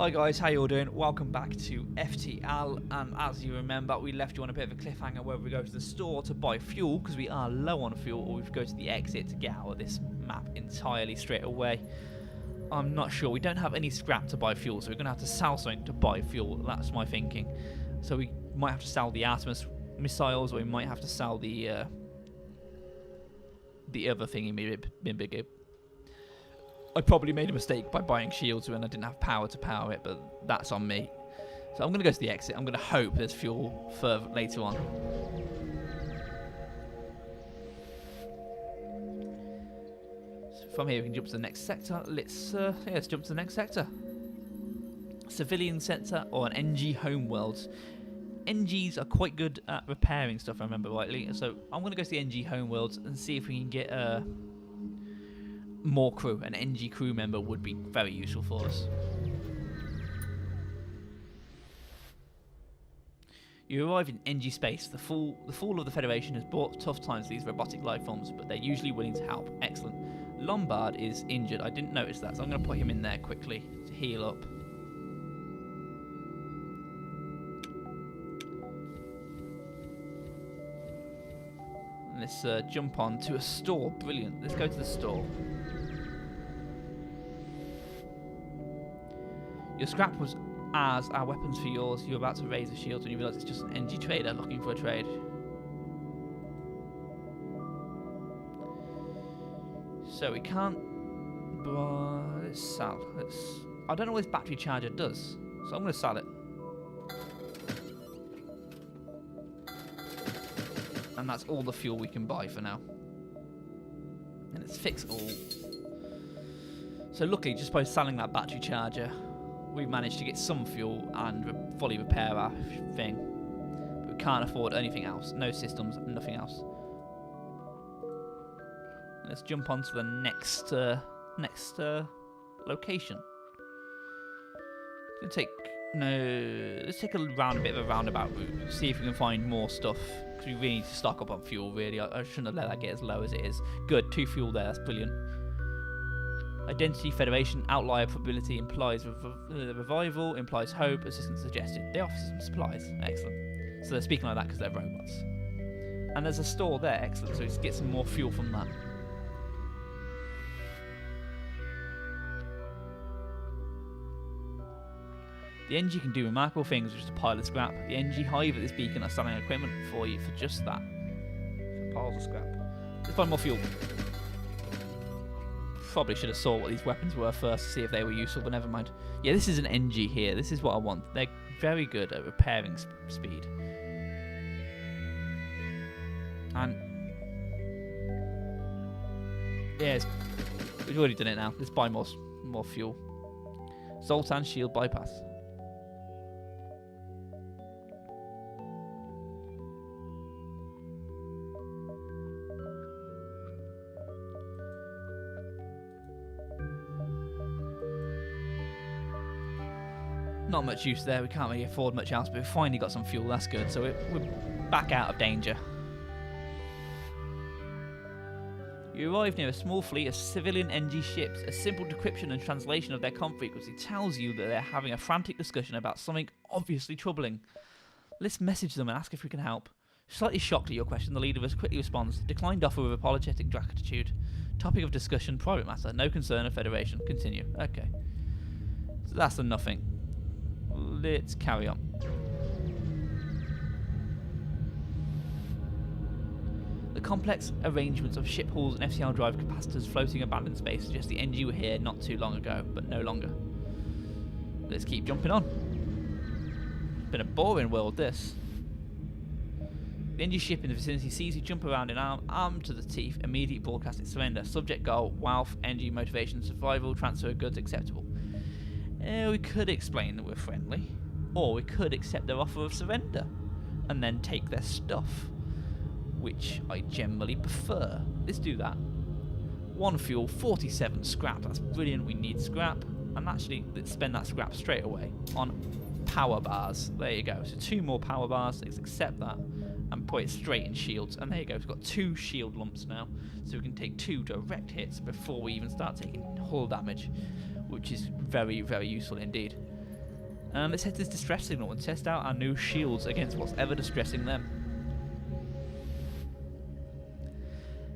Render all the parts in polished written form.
Hi guys, how you all doing? Welcome back to FTL, and as you remember, we left you on a bit of a cliffhanger where we go to the store to buy fuel because we are low on fuel, or we go to the exit to get out of this map entirely straight away. I'm not sure. We don't have any scrap to buy fuel, so we're going to have to sell something to buy fuel. That's my thinking. So we might have to sell the Artemis missiles, or we might have to sell the other thingy, maybe. I probably made a mistake by buying shields when I didn't have power to power it, but that's on me. So I'm going to go to the exit. I'm going to hope there's fuel further later on. So from here we can jump to the next sector. Let's jump to the next sector. Civilian sector or an NG homeworld. NGs are quite good at repairing stuff, if I remember rightly. So I'm going to go to the NG homeworld and see if we can get more crew. An NG crew member would be very useful for us. You arrive in NG space. The fall of the Federation has brought tough times to these robotic life forms, but they're usually willing to help. Excellent. Lombard is injured. I didn't notice that, so I'm going to put him in there quickly to heal up. Let's jump on to a store. Brilliant. Let's go to the store. Your scrap was as our weapons for yours. You're about to raise the shield when you realise it's just an NG trader looking for a trade. So we can't... let's sell. I don't know what this battery charger does, so I'm going to sell it. And that's all the fuel we can buy for now. And let's fix all. So luckily, just by selling that battery charger, we've managed to get some fuel and fully repair our thing. But we can't afford anything else. No systems, nothing else. Let's jump on to the next location. Let's take a bit of a roundabout route. See if we can find more stuff. Because we really need to stock up on fuel, really. I shouldn't have let that get as low as it is. Good, 2 fuel there, that's brilliant. Identity, Federation, outlier probability implies revival, implies hope, assistance suggested. They offer some supplies, excellent. So they're speaking like that because they're robots. And there's a store there, excellent, so let's get some more fuel from that. The NG can do remarkable things with just a pile of scrap. The NG hive at this beacon are selling equipment for you for just that. For piles of scrap. Let's find more fuel. Probably should have saw what these weapons were first to see if they were useful, but never mind. Yeah, this is an NG here. This is what I want. They're very good at repairing speed. And yeah, we've already done it now. Let's buy more fuel. Zoltan shield bypass. Not much use there, we can't really afford much else, but we've finally got some fuel, that's good, so we're back out of danger. You arrive near a small fleet of civilian NG ships. A simple decryption and translation of their comm frequency tells you that they're having a frantic discussion about something obviously troubling. Let's message them and ask if we can help. Slightly shocked at your question, the leader quickly responds. Declined offer with apologetic gratitude. Topic of discussion, private matter. No concern of Federation. Continue. Okay. So that's a nothing. Let's carry on. The complex arrangements of ship halls and FTL drive capacitors floating abandoned space suggest the NG were here not too long ago, but no longer. Let's keep jumping on. It's been a boring world, this. The NG ship in the vicinity sees you jump around in armed to the teeth, immediate broadcasting surrender. Subject goal, wealth, NG motivation, survival, transfer of goods acceptable. We could explain that we're friendly, or we could accept their offer of surrender, and then take their stuff, which I generally prefer. Let's do that. 1 fuel, 47 scrap, that's brilliant, we need scrap, and actually, let's spend that scrap straight away on power bars. There you go, so 2 more power bars, let's accept that, and put it straight in shields, and there you go, we've got 2 shield lumps now, so we can take 2 direct hits before we even start taking hull damage, which is very, very useful indeed. Let's head to this distress signal and test out our new shields against what's ever distressing them.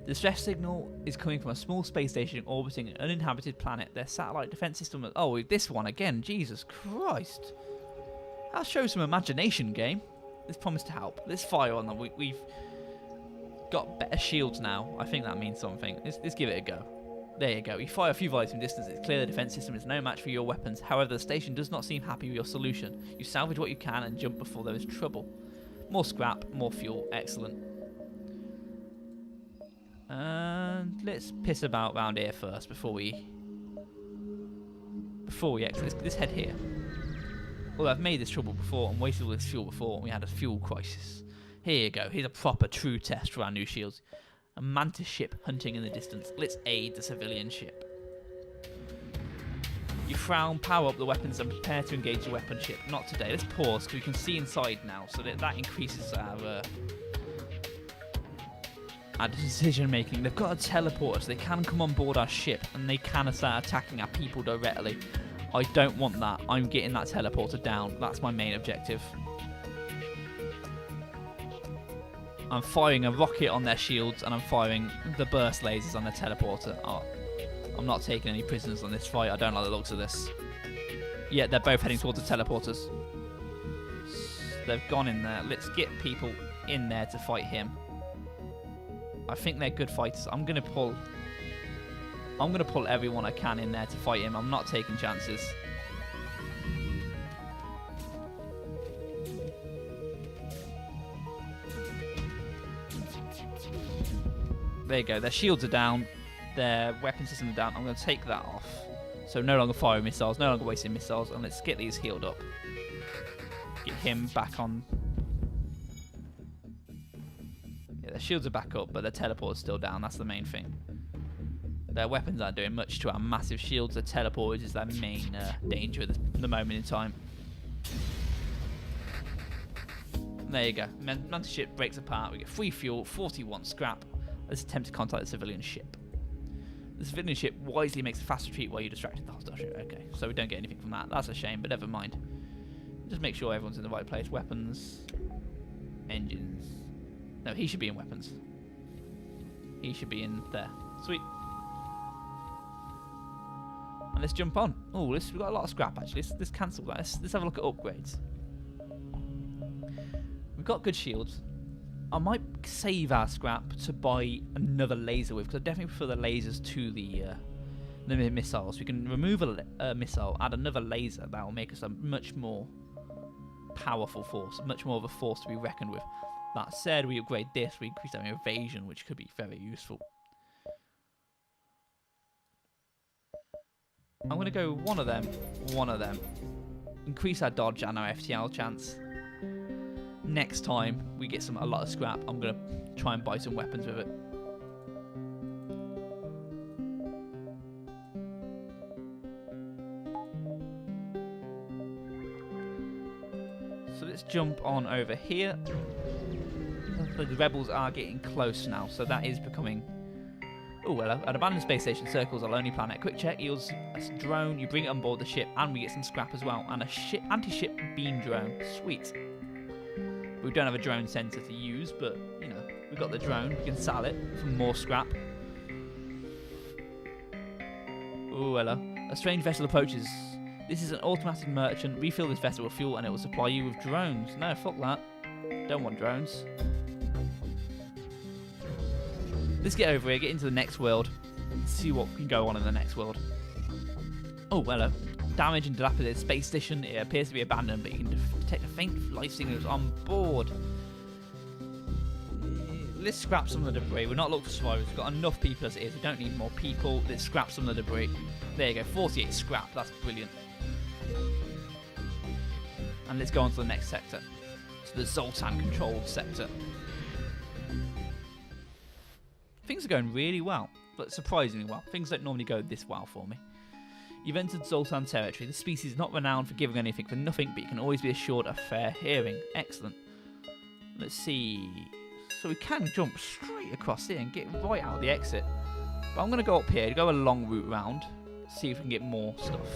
The distress signal is coming from a small space station orbiting an uninhabited planet. Their satellite defense system... Oh, this one again. Jesus Christ. That shows some imagination, game. This promised to help. Let's fire on them. We've got better shields now. I think that means something. Let's give it a go. There you go. You fire a few volleys from distance. It's clear the defense system is no match for your weapons. However, the station does not seem happy with your solution. You salvage what you can and jump before there is trouble. More scrap, more fuel. Excellent. And let's piss about round here first before we exit. Let's head here. Well, I've made this trouble before and wasted all this fuel before and we had a fuel crisis. Here you go. Here's a proper true test for our new shields. A mantis ship hunting in the distance. Let's aid the civilian ship. You frown, power up the weapons and prepare to engage the weapon ship. Not today. Let's pause because we can see inside now, so that increases our decision making. They've got a teleporter, so they can come on board our ship and they can start attacking our people directly. I don't want that. I'm getting that teleporter down. That's my main objective. I'm firing a rocket on their shields and I'm firing the burst lasers on their teleporter. Oh, I'm not taking any prisoners on this fight. I don't like the looks of this. Yeah, they're both heading towards the teleporters. They've gone in there. Let's get people in there to fight him. I think they're good fighters. I'm gonna pull everyone I can in there to fight him. I'm not taking chances. There you go. Their shields are down. Their weapon systems are down. I'm going to take that off. So no longer firing missiles, no longer wasting missiles, and let's get these healed up. Get him back on. Yeah, their shields are back up, but their teleport's still down. That's the main thing. Their weapons aren't doing much to our massive shields. The teleporters is their main danger at the moment in time. There you go. Mantis ship breaks apart. We get free fuel, 41 scrap. Let's attempt to contact the civilian ship. The civilian ship wisely makes a fast retreat while you distracted the hostile ship. Okay, so we don't get anything from that. That's a shame, but never mind. Just make sure everyone's in the right place. Weapons. Engines. No, he should be in weapons. He should be in there. Sweet. And let's jump on. Oh, we've got a lot of scrap actually. Let's cancel that. Let's have a look at upgrades. We've got good shields. I might save our scrap to buy another laser with, because I definitely prefer the lasers to the missiles. We can remove a missile, add another laser. That will make us a much more powerful force, much more of a force to be reckoned with. That said, we upgrade this, we increase our evasion, which could be very useful. I'm going to go one of them. Increase our dodge and our FTL chance. Next time we get a lot of scrap, I'm going to try and buy some weapons with it. So let's jump on over here. The rebels are getting close now, so that is becoming... Oh, well, an abandoned space station circles a lonely planet. Quick check, yields a drone, you bring it on board the ship, and we get some scrap as well. And a anti-ship beam drone. Sweet. We don't have a drone sensor to use, but, you know, we've got the drone. We can sell it for more scrap. Ooh, hello. A strange vessel approaches. This is an automatic merchant. Refill this vessel with fuel and it will supply you with drones. No, fuck that. Don't want drones. Let's get over here, get into the next world. See what can go on in the next world. Oh, hello. Damage and dilapidated space station. It appears to be abandoned, but you can detect a faint life signals on board. Let's scrap some of the debris. We're not looking for survivors. We've got enough people as it is. We don't need more people. Let's scrap some of the debris. There you go. 48 scrap. That's brilliant. And let's go on to the next sector. To the Zoltan-controlled sector. Things are going really well, but surprisingly well. Things don't normally go this well for me. You've entered Zoltan territory. The species is not renowned for giving anything for nothing, but you can always be assured of fair hearing. Excellent. Let's see. So we can jump straight across here and get right out of the exit. But I'm going to go up here, go a long route round, see if we can get more stuff.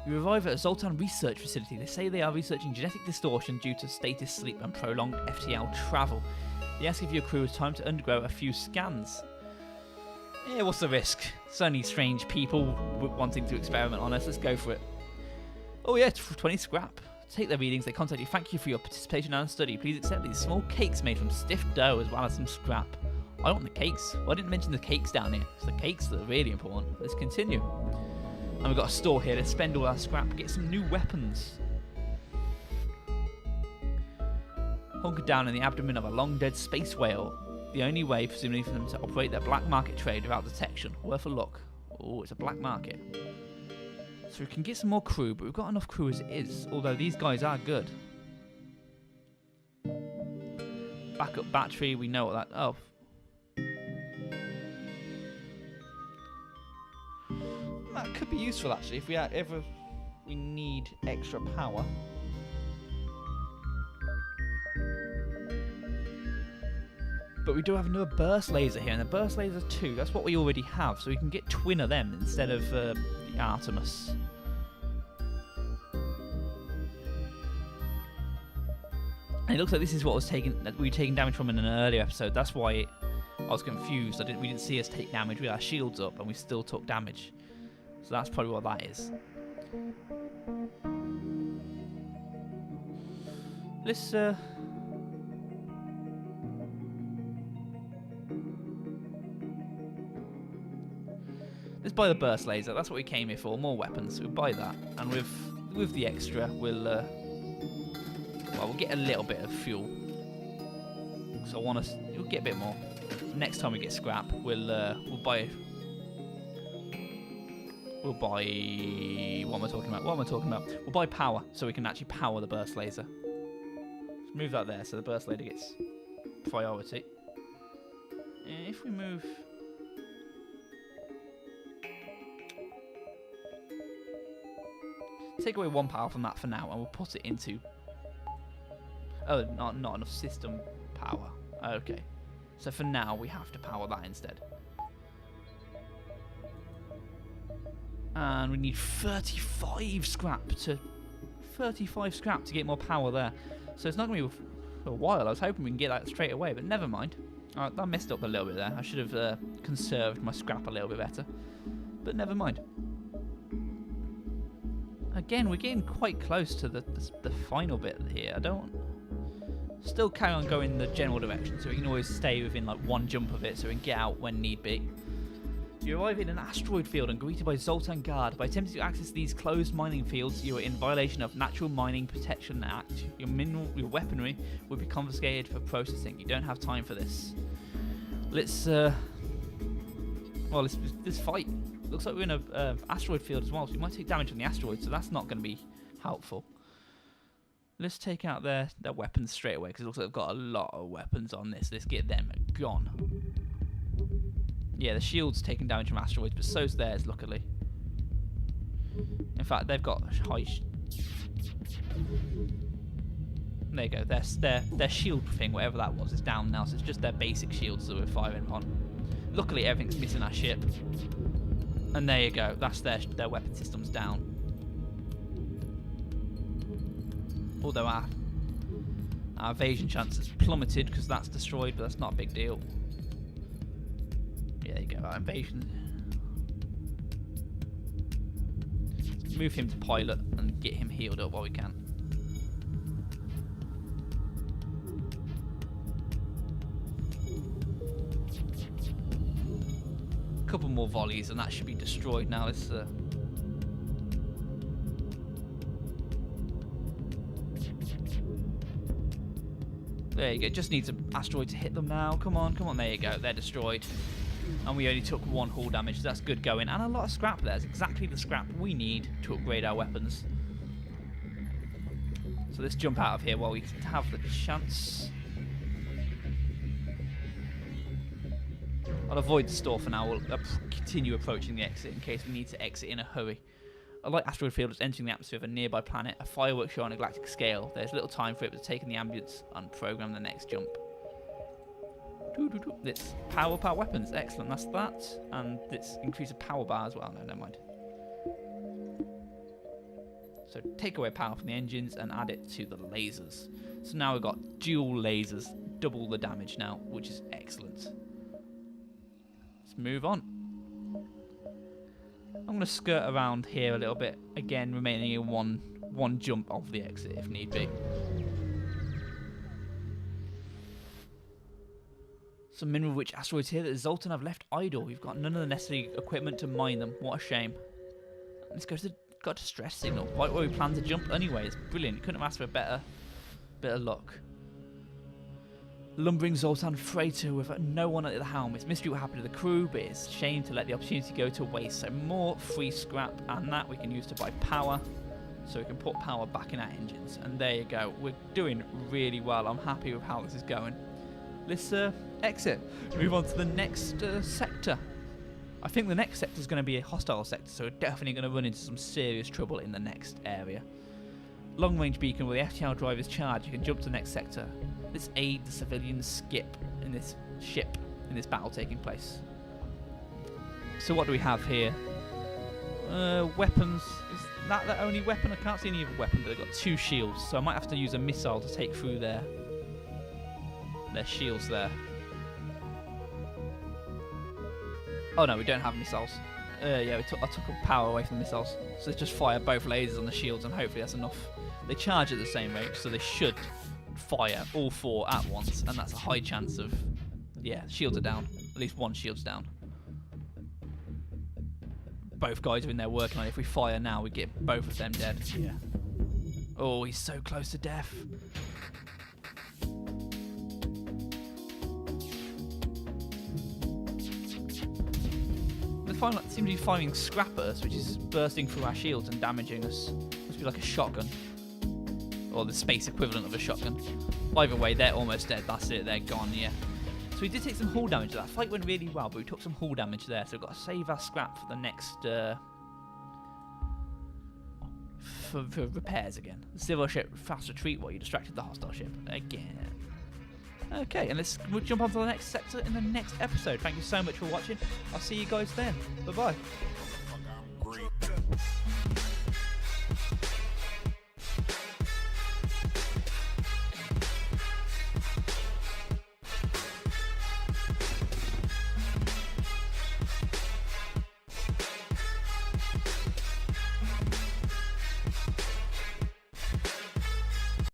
You arrive at a Zoltan research facility. They say they are researching genetic distortion due to status sleep and prolonged FTL travel. They ask if your crew has time to undergo a few scans. Yeah, what's the risk? It's only strange people wanting to experiment on us. Let's go for it. Oh yeah, 20 scrap. Take their readings. They contact you. Thank you for your participation and study. Please accept these small cakes made from stiff dough as well as some scrap. I want the cakes. Well, I didn't mention the cakes down here. It's the cakes that are really important. Let's continue. And we've got a store here. Let's spend all our scrap. Get some new weapons. Hunkered down in the abdomen of a long-dead space whale. The only way, presumably, for them to operate their black market trade without detection. Worth a look. Oh, it's a black market. So we can get some more crew, but we've got enough crew as it is. Although these guys are good. Backup battery, we know what that... Oh. That could be useful, actually, if we ever need extra power. But we do have another burst laser here, and the burst laser 2, that's what we already have, so we can get twin of them instead of the Artemis. And it looks like this is what we were taking damage from in an earlier episode. That's why I was confused. We didn't see us take damage with our shields up, and we still took damage. So that's probably what that is. Let's buy the burst laser. That's what we came here for. More weapons. We'll buy that, and with the extra, we'll get a little bit of fuel. So we'll get a bit more. Next time we get scrap, we'll buy. What am I talking about? We'll buy power, so we can actually power the burst laser. Let's move that there, so the burst laser gets priority. And if we move. Take away one power from that for now, and we'll put it into... Oh, not enough system power. Okay. So for now, we have to power that instead. And we need 35 scrap to get more power there. So it's not going to be for a while. I was hoping we can get that straight away, but never mind. Alright, that messed up a little bit there. I should have conserved my scrap a little bit better. But never mind. Again, we're getting quite close to the final bit here. I don't... Still carry on going the general direction, so we can always stay within like one jump of it, so we can get out when need be. You arrive in an asteroid field and greeted by Zoltan Guard. By attempting to access these closed mining fields, you are in violation of Natural Mining Protection Act. Your weaponry will be confiscated for processing. You don't have time for this. Let's fight. Looks like we're in a asteroid field as well, so we might take damage from the asteroid, so that's not going to be helpful. Let's take out their weapons straight away, because it looks like they've got a lot of weapons on this. Let's get them gone. Yeah, the shield's taking damage from asteroids, but so's theirs, luckily. In fact, they've got high... There you go. Their shield thing, whatever that was, is down now, so it's just their basic shields that we're firing on. Luckily, everything's missing our ship. And there you go. That's their weapon system's down. Although our evasion chance has plummeted because that's destroyed, but that's not a big deal. Yeah, there you go. Our invasion. Let's move him to pilot and get him healed up while we can. A couple more volleys and that should be destroyed now. Let's there you go. Just needs an asteroid to hit them now. Come on, come on. There you go. They're destroyed. And we only took 1 hull damage. So that's good going. And a lot of scrap there. It's exactly the scrap we need to upgrade our weapons. So let's jump out of here while we have the chance. I'll avoid the store for now. We'll continue approaching the exit in case we need to exit in a hurry. A light asteroid field is entering the atmosphere of a nearby planet, a fireworks show on a galactic scale. There's little time for it to take in the ambience and program the next jump. Let's power weapons. Excellent, that's that. And let's increase the power bar as well. No, never mind. So take away power from the engines and add it to the lasers. So now we've got dual lasers, double the damage now, which is excellent. Let's move on. I'm going to skirt around here a little bit, again remaining in one jump of the exit if need be. Some mineral-rich asteroids here that Zoltan have left idle. We've got none of the necessary equipment to mine them. What a shame. Let's go to the got a stress signal right where we planned to jump anyway. It's brilliant. Couldn't have asked for a better bit of luck. Lumbering Zoltan freighter with no one at the helm. It's mystery what happened to the crew, but it's a shame to let the opportunity go to waste. So more free scrap, and that we can use to buy power, so we can put power back in our engines. And there you go. We're doing really well. I'm happy with how this is going. Let's exit. Move on to the next sector. I think the next sector is going to be a hostile sector, so we're definitely going to run into some serious trouble in the next area. Long range beacon with the FTL drive is charged. You can jump to the next sector. Let's aid the civilians skip in this ship, in this battle taking place. So what do we have here? Weapons. Is that the only weapon? I can't see any other weapon, but they've got 2 shields, so I might have to use a missile to take through their shields there. Oh no, we don't have missiles. Yeah, I took power away from the missiles. So let's just fire both lasers on the shields and hopefully that's enough. They charge at the same rate, so they should fire all 4 at once, and that's a high chance of... Yeah, shields are down. At least one shield's down. Both guys are in there working on it. If we fire now, we get both of them dead. Yeah. Oh, he's so close to death. Seem to be firing scrappers, which is bursting through our shields and damaging us. Must be like a shotgun, or the space equivalent of a shotgun. Either way, they're almost dead. That's it, they're gone. Yeah. So we did take some hull damage. That fight went really well, but we took some hull damage there. So we've got to save our scrap for the next for repairs again. The civil ship fast retreat while you distracted the hostile ship again. Okay, and we'll jump on to the next sector in the next episode. Thank you so much for watching. I'll see you guys then. Bye-bye.